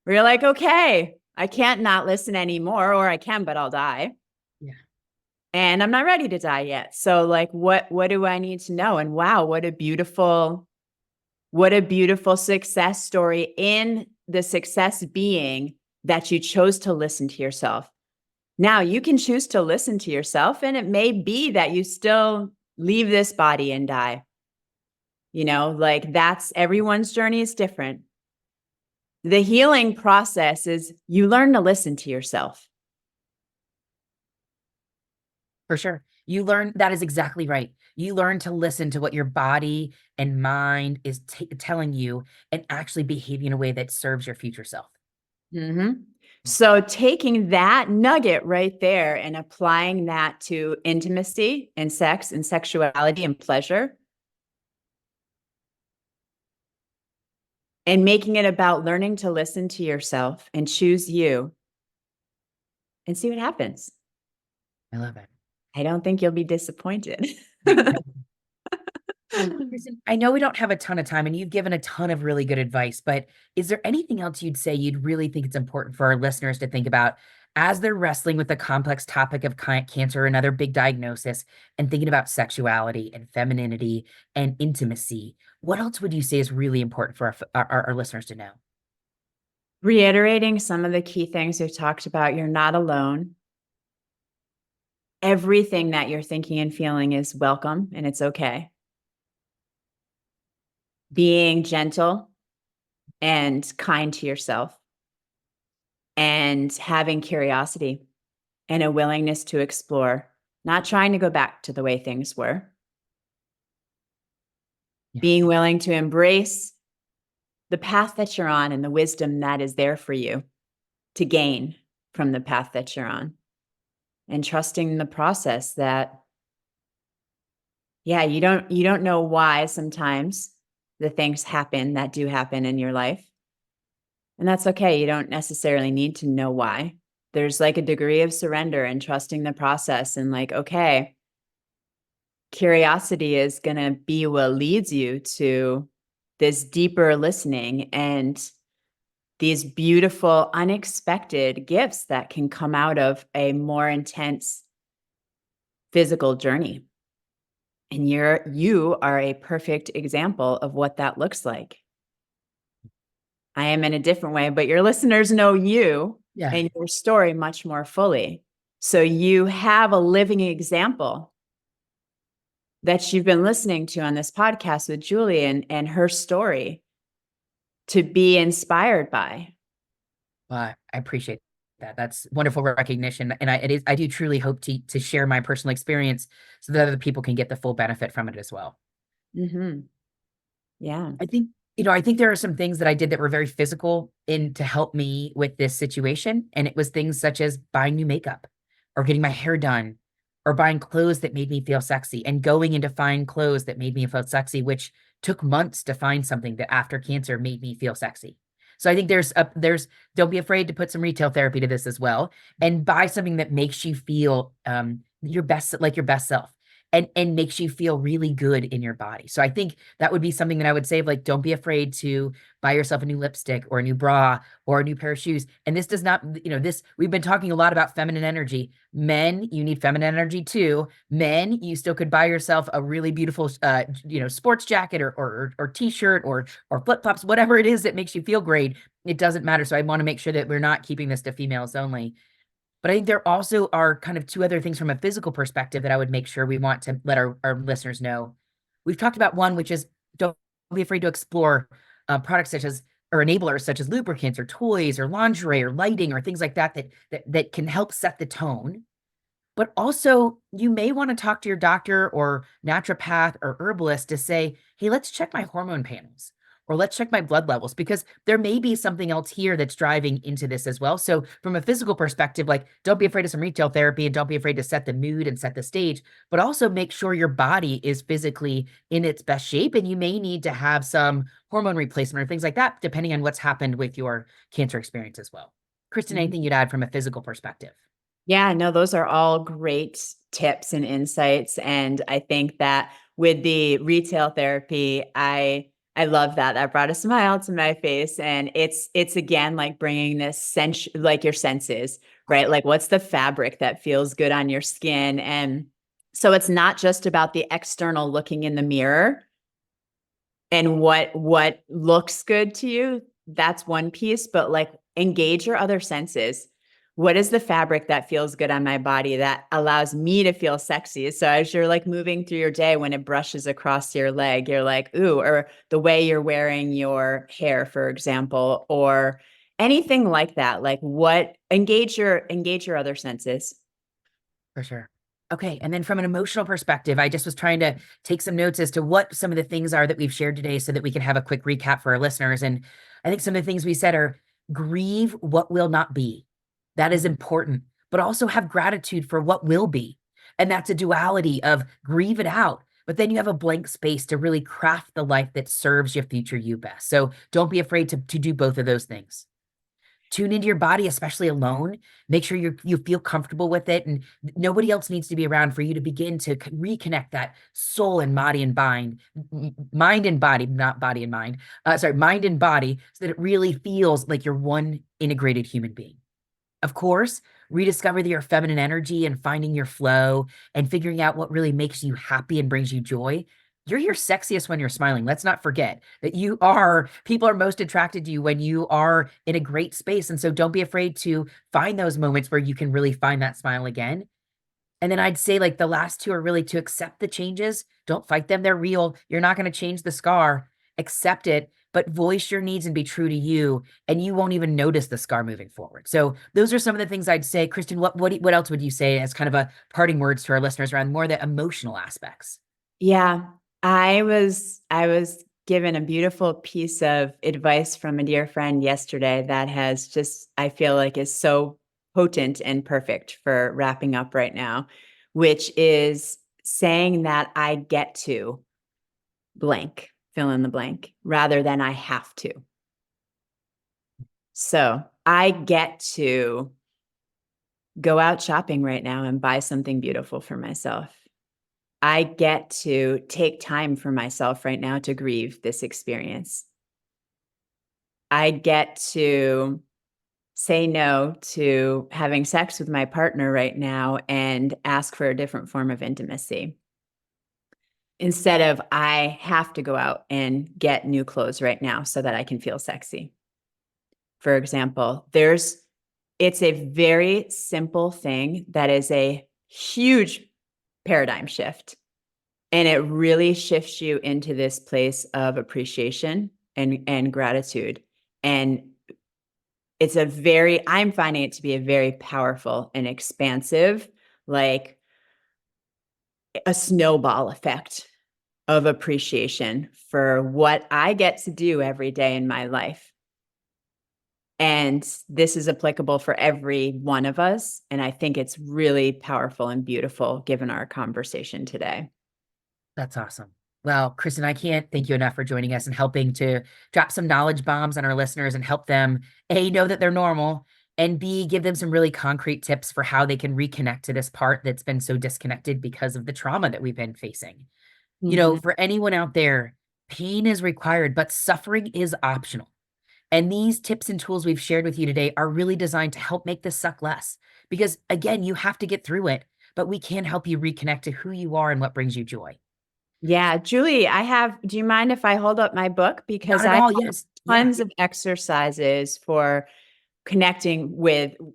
Where you're like, okay, I can't not listen anymore, or I can, but I'll die. Yeah. And I'm not ready to die yet. So like, what do I need to know? And wow, what a beautiful success story, in the success being that you chose to listen to yourself. Now you can choose to listen to yourself, and it may be that you still leave this body and die. Like, that's, everyone's journey is different. The healing process is you learn to listen to yourself. For sure. You learn, that is exactly right. You learn to listen to what your body and mind is telling you, and actually behaving in a way that serves your future self. Mm-hmm. So taking that nugget right there and applying that to intimacy and sex and sexuality and pleasure, and making it about learning to listen to yourself and choose you, and see what happens. I love it. I don't think you'll be disappointed. Kristen, I know we don't have a ton of time and you've given a ton of really good advice, but is there anything else you'd say you'd really think it's important for our listeners to think about as they're wrestling with the complex topic of cancer, another big diagnosis, and thinking about sexuality and femininity and intimacy? What else would you say is really important for our listeners to know? Reiterating some of the key things we've talked about. You're not alone. Everything that you're thinking and feeling is welcome, and it's okay. Being gentle and kind to yourself, and having curiosity and a willingness to explore, not trying to go back to the way things were. Yeah. Being willing to embrace the path that you're on and the wisdom that is there for you to gain from the path that you're on. And trusting the process that, yeah, you don't know why sometimes the things happen that do happen in your life. And that's okay. You don't necessarily need to know why. There's like a degree of surrender and trusting the process, and like, okay, curiosity is going to be what leads you to this deeper listening and these beautiful, unexpected gifts that can come out of a more intense physical journey. And you are a perfect example of what that looks like. I am in a different way, but your listeners know you and your story much more fully. So you have a living example that you've been listening to on this podcast with Julie and her story to be inspired by. Well, I appreciate that. That's wonderful recognition. And I do truly hope to share my personal experience so that other people can get the full benefit from it as well. Mm-hmm. Yeah. I think there are some things that I did that were very physical to help me with this situation. And it was things such as buying new makeup, or getting my hair done, or buying clothes that made me feel sexy, and going into fine clothes that made me feel sexy, which took months to find something that after cancer made me feel sexy. So I think don't be afraid to put some retail therapy to this as well, and buy something that makes you feel your best, like your best self. and makes you feel really good in your body. So I think that would be something that I would say, like, don't be afraid to buy yourself a new lipstick or a new bra or a new pair of shoes. And this does not, this, we've been talking a lot about feminine energy. Men, you need feminine energy too. Men, you still could buy yourself a really beautiful, sports jacket or t-shirt or flip-flops, whatever it is that makes you feel great. It doesn't matter. So I want to make sure that we're not keeping this to females only. But I think there also are kind of two other things from a physical perspective that I would make sure we want to let our listeners know. We've talked about one, which is don't be afraid to explore products such as or enablers such as lubricants or toys or lingerie or lighting or things like that can help set the tone. But also, you may want to talk to your doctor or naturopath or herbalist to say, hey, let's check my hormone panels or let's check my blood levels because there may be something else here that's driving into this as well. So, from a physical perspective, like don't be afraid of some retail therapy and don't be afraid to set the mood and set the stage, but also make sure your body is physically in its best shape. And you may need to have some hormone replacement or things like that, depending on what's happened with your cancer experience as well. Kristen, anything you'd add from a physical perspective? Yeah, no, those are all great tips and insights. And I think that with the retail therapy, I love that. That brought a smile to my face. And it's again like bringing this sense, like your senses, right? Like what's the fabric that feels good on your skin? And so it's not just about the external looking in the mirror and what looks good to you. That's one piece, but like engage your other senses. What is the fabric that feels good on my body that allows me to feel sexy? So as you're like moving through your day, when it brushes across your leg, you're like, ooh, or the way you're wearing your hair, for example, or anything like that. Like what engage your other senses. For sure. Okay. And then from an emotional perspective, I just was trying to take some notes as to what some of the things are that we've shared today so that we can have a quick recap for our listeners. And I think some of the things we said are grieve what will not be. That is important, but also have gratitude for what will be. And that's a duality of grieve it out, but then you have a blank space to really craft the life that serves your future you best. So don't be afraid to do both of those things. Tune into your body, especially alone. Make sure you feel comfortable with it, and nobody else needs to be around for you to begin to reconnect that soul and body and mind and body, not body and mind. Mind and body, so that it really feels like you're one integrated human being. Of course, rediscover your feminine energy and finding your flow and figuring out what really makes you happy and brings you joy. You're your sexiest when you're smiling. Let's not forget that people are most attracted to you when you are in a great space. And so don't be afraid to find those moments where you can really find that smile again. And then I'd say like the last two are really to accept the changes. Don't fight them. They're real. You're not going to change the scar. Accept it, but voice your needs and be true to you. And you won't even notice the scar moving forward. So those are some of the things I'd say. Kristen, what else would you say as kind of a parting words to our listeners around more the emotional aspects? Yeah, I was given a beautiful piece of advice from a dear friend yesterday that has just I feel like is so potent and perfect for wrapping up right now, which is saying that I get to blank, fill in the blank, rather than I have to. So I get to go out shopping right now and buy something beautiful for myself. I get to take time for myself right now to grieve this experience. I get to say no to having sex with my partner right now and ask for a different form of intimacy. Instead of I have to go out and get new clothes right now so that I can feel sexy. For example, it's a very simple thing that is a huge paradigm shift. And it really shifts you into this place of appreciation and gratitude. And I'm finding it to be a very powerful and expansive, like a snowball effect of appreciation for what I get to do every day in my life. And this is applicable for every one of us. And I think it's really powerful and beautiful given our conversation today. That's awesome. Well, Kristen, I can't thank you enough for joining us and helping to drop some knowledge bombs on our listeners and help them, A, know that they're normal, and B, give them some really concrete tips for how they can reconnect to this part that's been so disconnected because of the trauma that we've been facing. Mhm. For anyone out there, pain is required, but suffering is optional. And these tips and tools we've shared with you today are really designed to help make this suck less. Because again, you have to get through it, but we can help you reconnect to who you are and what brings you joy. Yeah, Julie, do you mind if I hold up my book? Because Not at I all. have Yes. Yeah. tons of exercises for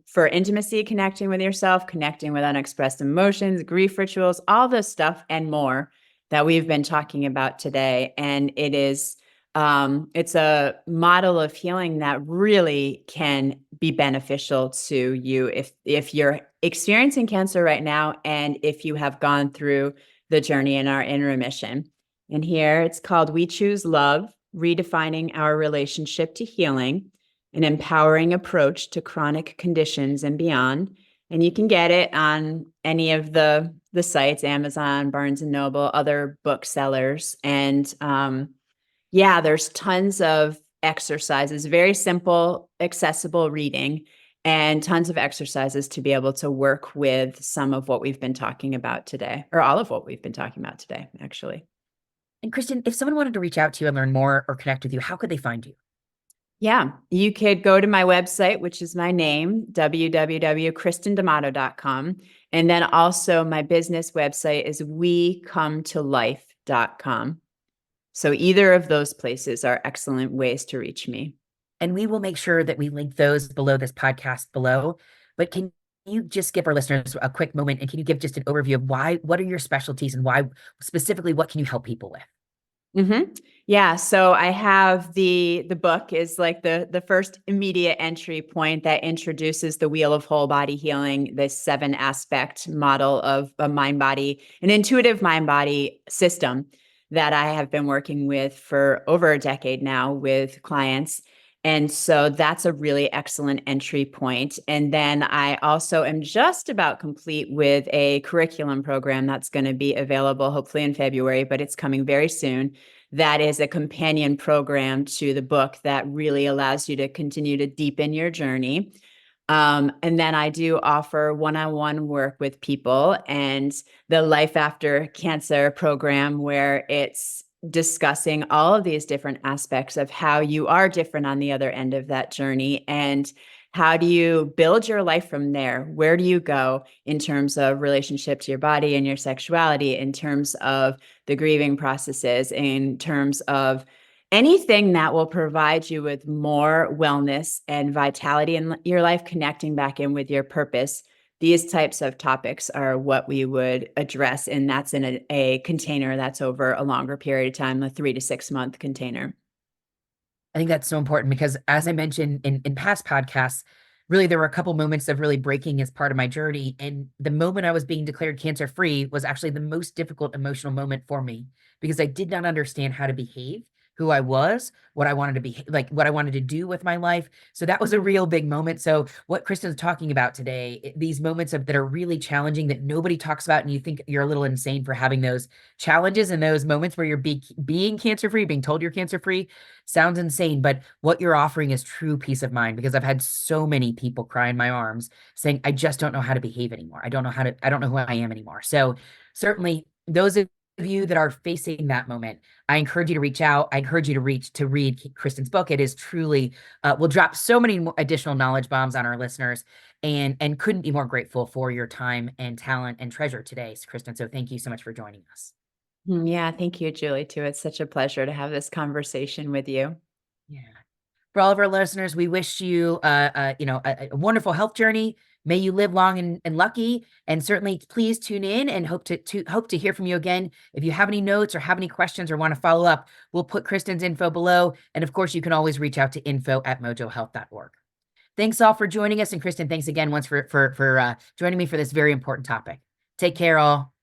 for intimacy, connecting with yourself, connecting with unexpressed emotions, grief rituals, all this stuff and more that we've been talking about today. And it's a model of healing that really can be beneficial to you if you're experiencing cancer right now, and if you have gone through the journey and are in remission. And here it's called We Choose Love, Redefining Our Relationship to Healing, an empowering approach to chronic conditions and beyond. And you can get it on any of the sites, Amazon, Barnes and Noble, other booksellers. And yeah, there's tons of exercises, very simple, accessible reading, and tons of exercises to be able to work with some of what we've been talking about today, or all of what we've been talking about today, actually. And Kristen, if someone wanted to reach out to you and learn more or connect with you, how could they find you? Yeah, you could go to my website, which is my name, www.kristendamato.com. And then also my business website is wecometolife.com. So either of those places are excellent ways to reach me. And we will make sure that we link those below this podcast below. But can you just give our listeners a quick moment, and can you give just an overview of what are your specialties, and why specifically, what can you help people with? Mm-hmm. Yeah. So I have the book is like the first immediate entry point that introduces the wheel of whole body healing, this 7-aspect model of a mind body, an intuitive mind body system that I have been working with for over a decade now with clients. And so that's a really excellent entry point. And then I also am just about complete with a curriculum program that's going to be available hopefully in February, but it's coming very soon. That is a companion program to the book that really allows you to continue to deepen your journey. And then I do offer one-on-one work with people, and the Life After Cancer program, where it's discussing all of these different aspects of how you are different on the other end of that journey, and how do you build your life from there? Where do you go in terms of relationship to your body and your sexuality, in terms of the grieving processes, in terms of anything that will provide you with more wellness and vitality in your life, connecting back in with your purpose. These types of topics are what we would address, and that's in a container that's over a longer period of time, a 3 to 6 month container. I think that's so important because, as I mentioned in past podcasts, really there were a couple moments of really breaking as part of my journey. And the moment I was being declared cancer free was actually the most difficult emotional moment for me, because I did not understand how to behave, who I was, what I wanted to be, like what I wanted to do with my life. So that was a real big moment. So what Kristen's talking about today, these moments that are really challenging that nobody talks about, and you think you're a little insane for having those challenges and those moments where you're being cancer free, being told you're cancer free, sounds insane. But what you're offering is true peace of mind, because I've had so many people cry in my arms saying, I just don't know how to behave anymore. I don't know who I am anymore. So certainly those of you that are facing that moment, I encourage you to reach out. I encourage you to read Kristen's book. It is truly will drop so many additional knowledge bombs on our listeners, and couldn't be more grateful for your time and talent and treasure today, Kristen. So thank you so much for joining us. Yeah, thank you, Julie, too. It's such a pleasure to have this conversation with you. Yeah. For all of our listeners, we wish you, a wonderful health journey. May you live long and lucky. And certainly, please tune in, and hope to hear from you again. If you have any notes or have any questions or want to follow up, we'll put Kristen's info below. And of course, you can always reach out to info@mojohealth.org. Thanks all for joining us, and Kristen, thanks again once for joining me for this very important topic. Take care, all.